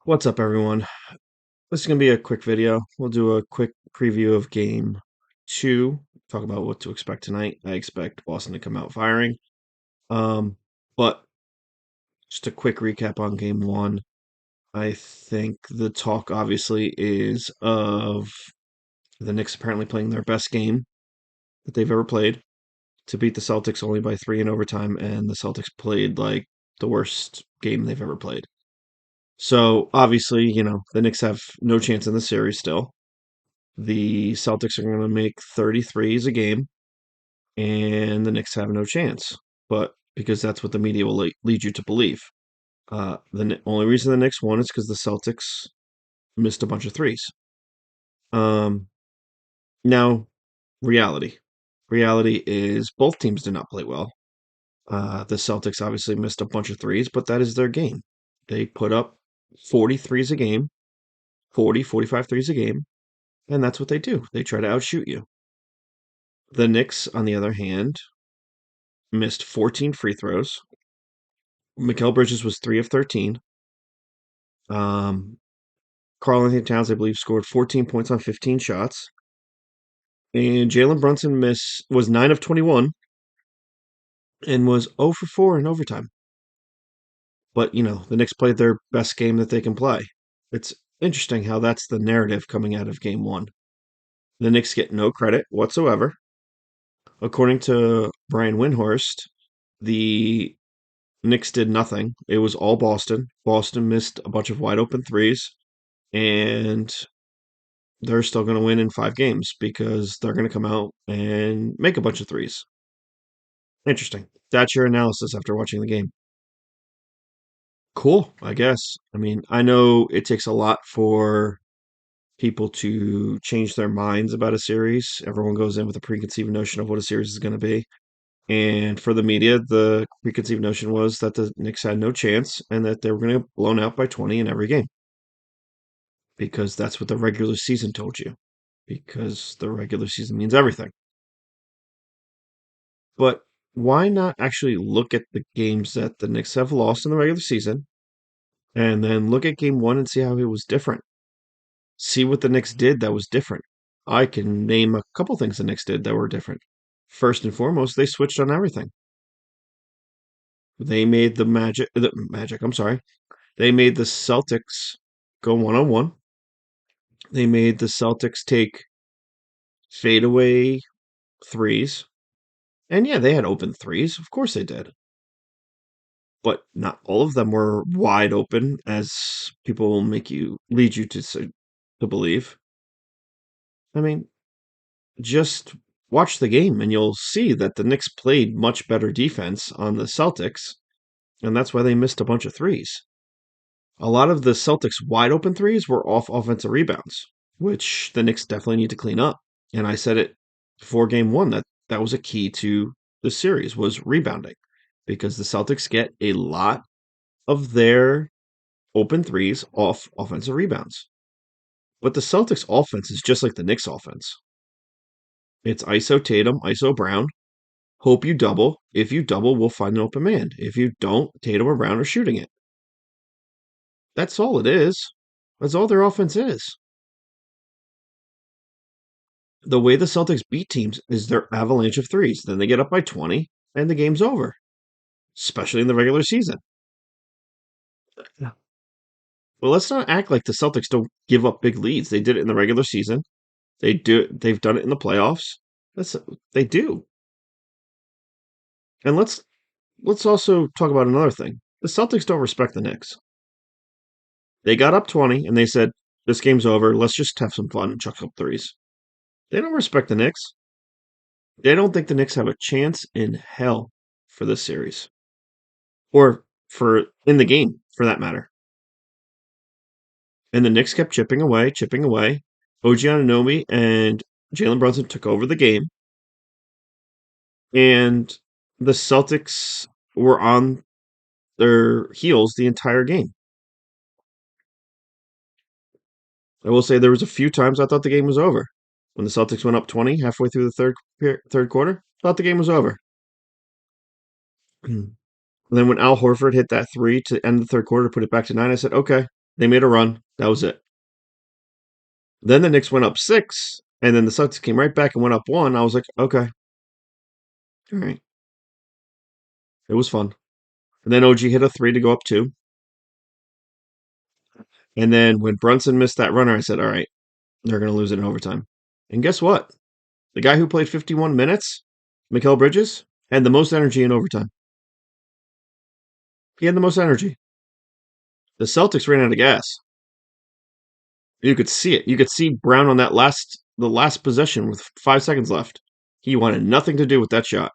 What's up, everyone? This is going to be a quick video. We'll do a quick preview of game two, talk about what to expect tonight. I expect Boston to come out firing. Um, but just a quick recap on game one. I think the talk obviously is of the Knicks apparently playing their best game that they've ever played to beat the Celtics only by 3 in overtime, and the Celtics played like the worst game they've ever played. So obviously, the Knicks have no chance in the series still. The Celtics are going to make 33s a game, and the Knicks have no chance. But because that's what the media will lead you to believe. The only reason the Knicks won is because the Celtics missed a bunch of threes. Um, Now, reality. Reality is both teams did not play well. The Celtics obviously missed a bunch of threes, but that is their game. They put up 43s a game, 45 threes a game, and that's what they do. They try to outshoot you. The Knicks, on the other hand, missed 14 free throws. Mikal Bridges was 3 of 13. Um, Karl Anthony Towns, I believe, scored 14 points on 15 shots. And Jalen Brunson was 9 of 21 and was 0 for 4 in overtime. But, the Knicks played their best game that they can play. It's interesting how that's the narrative coming out of game one. The Knicks get no credit whatsoever. According to Brian Windhorst, the Knicks did nothing. It was all Boston. Boston missed a bunch of wide open threes, and they're still going to win in 5 games because they're going to come out and make a bunch of threes. Interesting. That's your analysis after watching the game. Cool, I guess. I mean, I know it takes a lot for people to change their minds about a series. Everyone goes in with a preconceived notion of what a series is going to be. And for the media, the preconceived notion was that the Knicks had no chance and that they were going to get blown out by 20 in every game because that's what the regular season told you. Because the regular season means everything. But why not actually look at the games that the Knicks have lost in the regular season and then look at game one and see how it was different? See what the Knicks did that was different. I can name a couple things the Knicks did that were different. First and foremost, they switched on everything. They made I'm sorry. They made the Celtics go one on one. They made the Celtics take fadeaway threes. And yeah, they had open threes. Of course they did. But not all of them were wide open, as people will lead you to believe. I mean, just watch the game and you'll see that the Knicks played much better defense on the Celtics, and that's why they missed a bunch of threes. A lot of the Celtics wide open threes were off offensive rebounds, which the Knicks definitely need to clean up. And I said it before game one that was a key to the series was rebounding because the Celtics get a lot of their open threes off offensive rebounds. But the Celtics offense is just like the Knicks offense. It's ISO Tatum, ISO Brown. Hope you double. If you double, we'll find an open man. If you don't, Tatum or Brown are shooting it. That's all it is. That's all their offense is. The way the Celtics beat teams is their avalanche of threes. Then they get up by 20 and the game's over, especially in the regular season. Yeah. Well, let's not act like the Celtics don't give up big leads. They did it in the regular season. They've done it in the playoffs. That's they do. And let's also talk about another thing. The Celtics don't respect the Knicks. They got up 20 and they said, "This game's over. Let's just have some fun and chuck up threes." They don't respect the Knicks. They don't think the Knicks have a chance in hell for this series. Or for in the game, for that matter. And the Knicks kept chipping away, chipping away. OG Anunoby and Jalen Brunson took over the game. And the Celtics were on their heels the entire game. I will say there was a few times I thought the game was over. When the Celtics went up 20 halfway through the third quarter, thought the game was over. And then when Al Horford hit that three to end the third quarter, put it back to 9, I said, okay, They made a run. That was it. Then the Knicks went up 6, and then the Celtics came right back and went up 1. I was like, okay, all right. It was fun. And then OG hit a 3 to go up 2. And then when Brunson missed that runner, I said, all right, they're going to lose it in overtime. And guess what? The guy who played 51 minutes, Mikal Bridges, had the most energy in overtime. He had the most energy. The Celtics ran out of gas. You could see it. You could see Brown on the last possession with 5 seconds left. He wanted nothing to do with that shot.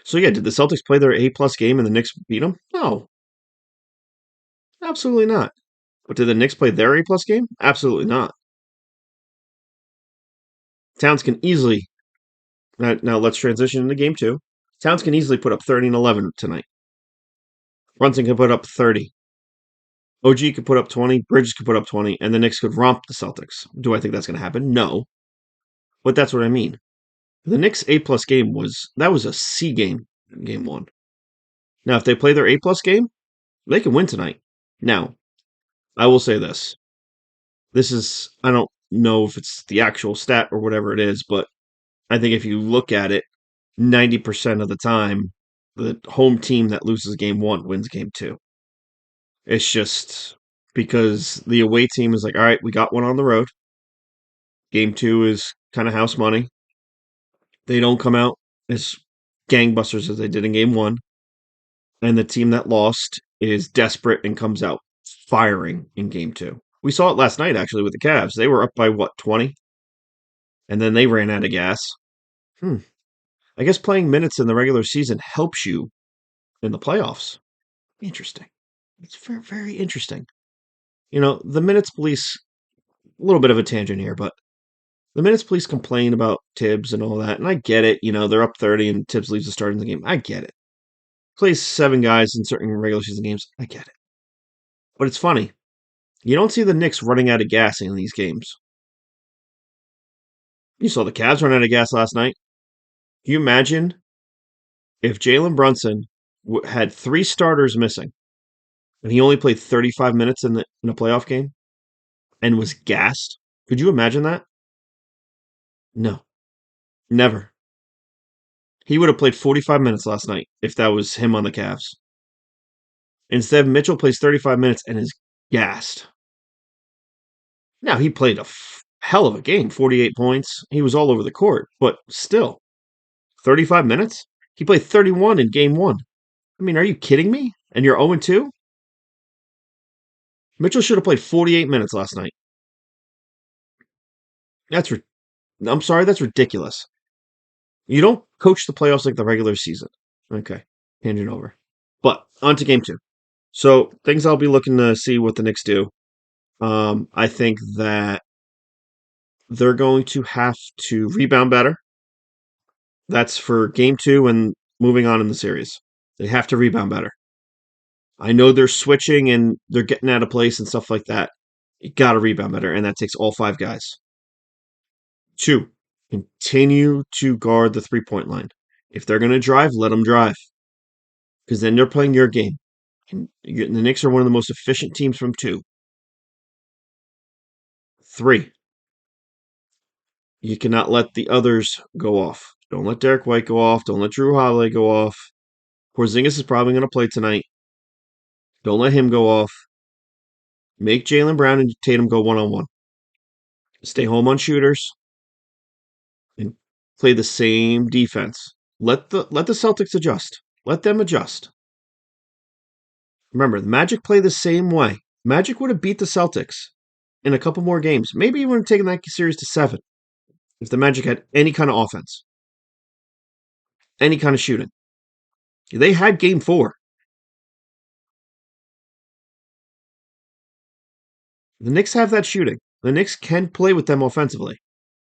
So yeah, did the Celtics play their A-plus game and the Knicks beat them? No, absolutely not. But did the Knicks play their A-plus game? Absolutely not. Towns can easily now let's transition into game 2. Towns can easily put up 30 and 11 tonight. Brunson can put up 30. OG could put up 20. Bridges could put up 20, and the Knicks could romp the Celtics. Do I think that's going to happen? No, but that's what I mean. The Knicks A-plus game was a C game in game 1. Now, if they play their A-plus game, they can win tonight. Now, I will say this. I don't know if it's the actual stat or whatever it is, but I think if you look at it, 90% of the time, the home team that loses game 1 wins game 2. It's just because the away team is like, all right, we got one on the road. Game 2 is kind of house money. They don't come out as gangbusters as they did in game 1. And the team that lost is desperate and comes out firing in game 2. We saw it last night, actually, with the Cavs. They were up by, 20? And then they ran out of gas. I guess playing minutes in the regular season helps you in the playoffs. Interesting. It's very, very interesting. The minutes police, a little bit of a tangent here, but the minutes police complain about Tibbs and all that, and I get it. They're up 30 and Tibbs leaves the start in the game. I get it. Plays 7 guys in certain regular season games. I get it. But it's funny. You don't see the Knicks running out of gas in these games. You saw the Cavs run out of gas last night. Can you imagine if Jalen Brunson had 3 starters missing and he only played 35 minutes in a playoff game and was gassed? Could you imagine that? No, never. He would have played 45 minutes last night if that was him on the Cavs. Instead, Mitchell plays 35 minutes and is gassed. Now, he played a hell of a game, 48 points. He was all over the court, but still, 35 minutes? He played 31 in game 1. I mean, are you kidding me? And you're 0-2? Mitchell should have played 48 minutes last night. That's I'm sorry, that's ridiculous. You don't coach the playoffs like the regular season. Okay, tangent over. But on to game 2. So things I'll be looking to see what the Knicks do. I think that they're going to have to rebound better. That's for game 2 and moving on in the series. They have to rebound better. I know they're switching and they're getting out of place and stuff like that. You got to rebound better, and that takes all 5 guys. 2, continue to guard the 3-point line. If they're going to drive, let them drive. Because then they're playing your game. And the Knicks are one of the most efficient teams from 2. 3, you cannot let the others go off. Don't let Derek White go off. Don't let Drew Holiday go off. Porzingis is probably going to play tonight. Don't let him go off. Make Jaylen Brown and Tatum go one-on-one. Stay home on shooters and play the same defense. Let the Celtics adjust. Let them adjust. Remember, the Magic play the same way. Magic would have beat the Celtics in a couple more games. Maybe you would have taken that series to 7 if the Magic had any kind of offense, any kind of shooting. They had game 4. The Knicks have that shooting. The Knicks can play with them offensively.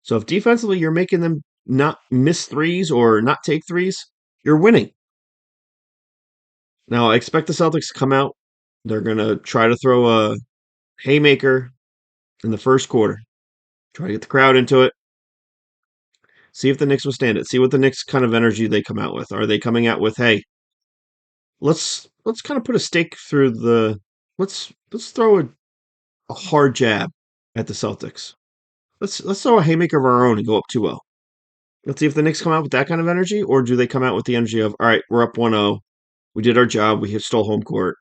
So if defensively you're making them not miss threes or not take threes, you're winning. Now, I expect the Celtics to come out. They're going to try to throw a haymaker in the first quarter. Try to get the crowd into it. See if the Knicks will stand it. See what the Knicks kind of energy they come out with. Are they coming out with, hey, let's let's kind of put a stake through the. Let's throw a hard jab at the Celtics. Let's throw a haymaker of our own and go up 2-0. Let's see if the Knicks come out with that kind of energy, or do they come out with the energy of, all right, we're up 1-0. We did our job. We stole home court.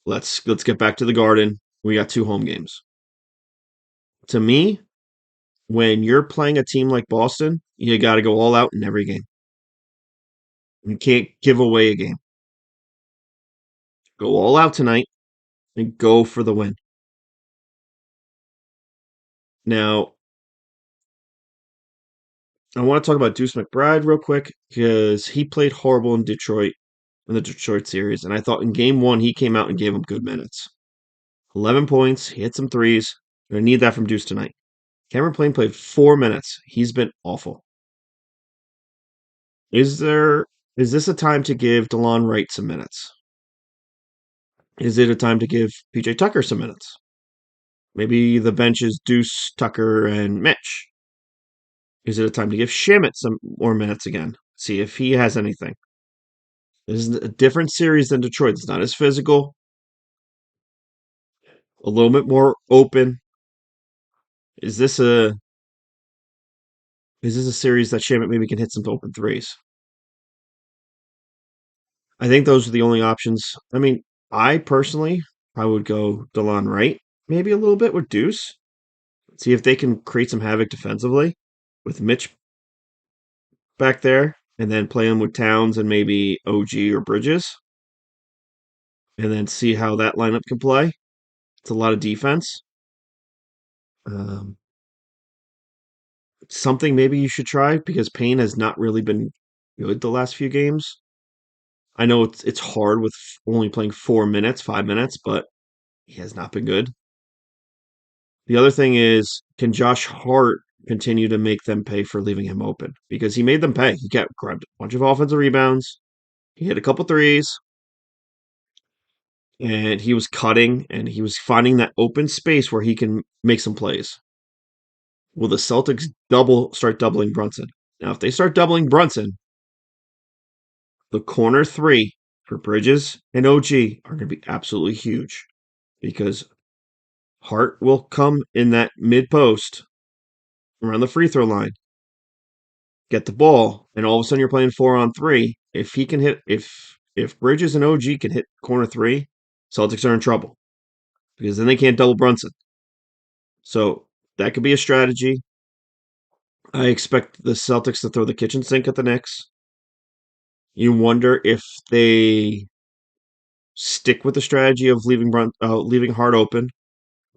Let's get back to the Garden. We got 2 home games. To me, when you're playing a team like Boston, you got to go all out in every game. You can't give away a game. Go all out tonight and go for the win. Now, I want to talk about Deuce McBride real quick because he played horrible in the Detroit series, and I thought in game one he came out and gave him good minutes. 11 points, he hit some threes. We're gonna need that from Deuce tonight. Cameron Payne played 4 minutes. He's been awful. Is this a time to give DeLon Wright some minutes? Is it a time to give PJ Tucker some minutes? Maybe the bench is Deuce, Tucker, and Mitch. Is it a time to give Shamit some more minutes again? See if he has anything. This is a different series than Detroit. It's not as physical, a little bit more open. Is this a series that Shamit maybe can hit some open threes? I think those are the only options. I mean, I personally, I would go DeLon Wright, maybe a little bit with Deuce. See if they can create some havoc defensively with Mitch back there, and then play him with Towns and maybe OG or Bridges, and then see how that lineup can play. It's a lot of defense. Um, Something maybe you should try because Payne has not really been good the last few games. I know it's hard with only playing 4 minutes, 5 minutes, but he has not been good. The other thing is, can Josh Hart continue to make them pay for leaving him open? Because he made them pay. He grabbed a bunch of offensive rebounds. He hit a couple threes, and he was cutting, and he was finding that open space where he can make some plays. Will the Celtics start doubling Brunson? Now, if they start doubling Brunson, the corner three for Bridges and OG are going to be absolutely huge because Hart will come in that mid post around the free throw line, get the ball, and all of a sudden you're playing 4-on-3. If he can hit, if Bridges and OG can hit corner three, Celtics are in trouble because then they can't double Brunson. So that could be a strategy. I expect the Celtics to throw the kitchen sink at the Knicks. You wonder if they stick with the strategy of leaving Hart open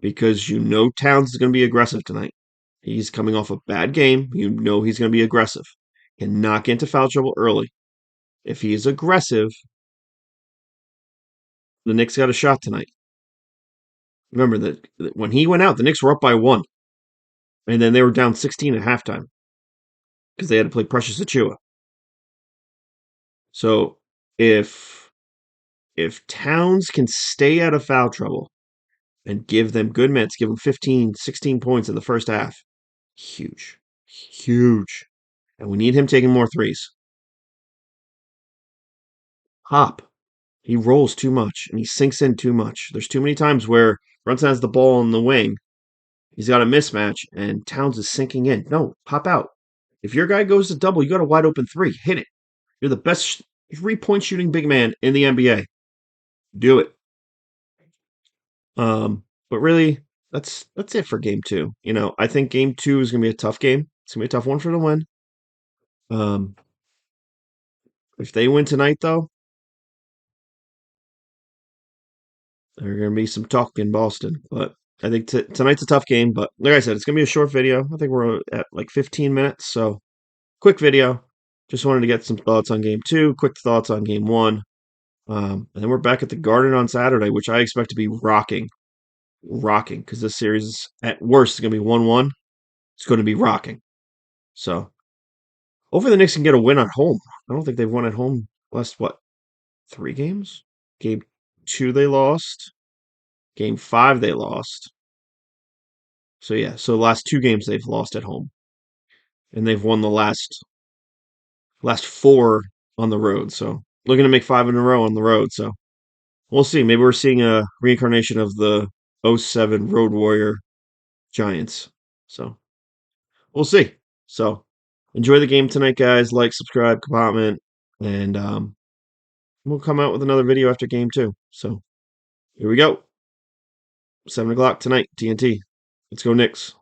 because you know Towns is going to be aggressive tonight. He's coming off a bad game. You know he's going to be aggressive and not get into foul trouble early. If he is aggressive, the Knicks got a shot tonight. Remember that when he went out, the Knicks were up by 1, and then they were down 16 at halftime because they had to play Precious Achua. So if Towns can stay out of foul trouble and give them good minutes, give them 15, 16 points in the first half, huge, huge. And we need him taking more threes. Hop. He rolls too much and he sinks in too much. There's too many times where Brunson has the ball in the wing. He's got a mismatch and Towns is sinking in. No, pop out. If your guy goes to double, you got a wide open three. Hit it. You're the best 3-point shooting big man in the NBA. Do it. But really, that's it for game two. I think game two is gonna be a tough game. It's gonna be a tough one for them to win. Um, if they win tonight, though, there's gonna be some talk in Boston. But I think tonight's a tough game. But like I said, it's gonna be a short video. I think we're at like 15 minutes, so quick video. Just wanted to get some thoughts on game two, quick thoughts on game one. And then we're back at the Garden on Saturday, which I expect to be rocking, because this series at worst is going to be 1-1. It's going to be rocking. So hopefully the Knicks can get a win at home. I don't think they've won at home last, what, 3 games? Game 2 they lost. Game 5 they lost. So yeah, so the last 2 games they've lost at home. And they've won the last 4 on the road. So looking to make 5 in a row on the road. So we'll see. Maybe we're seeing a reincarnation of the '07 Road Warrior Giants. So we'll see. So enjoy the game tonight, guys. Like, subscribe, comment, and we'll come out with another video after game two. So here we go. 7 o'clock tonight, TNT. Let's go, Knicks.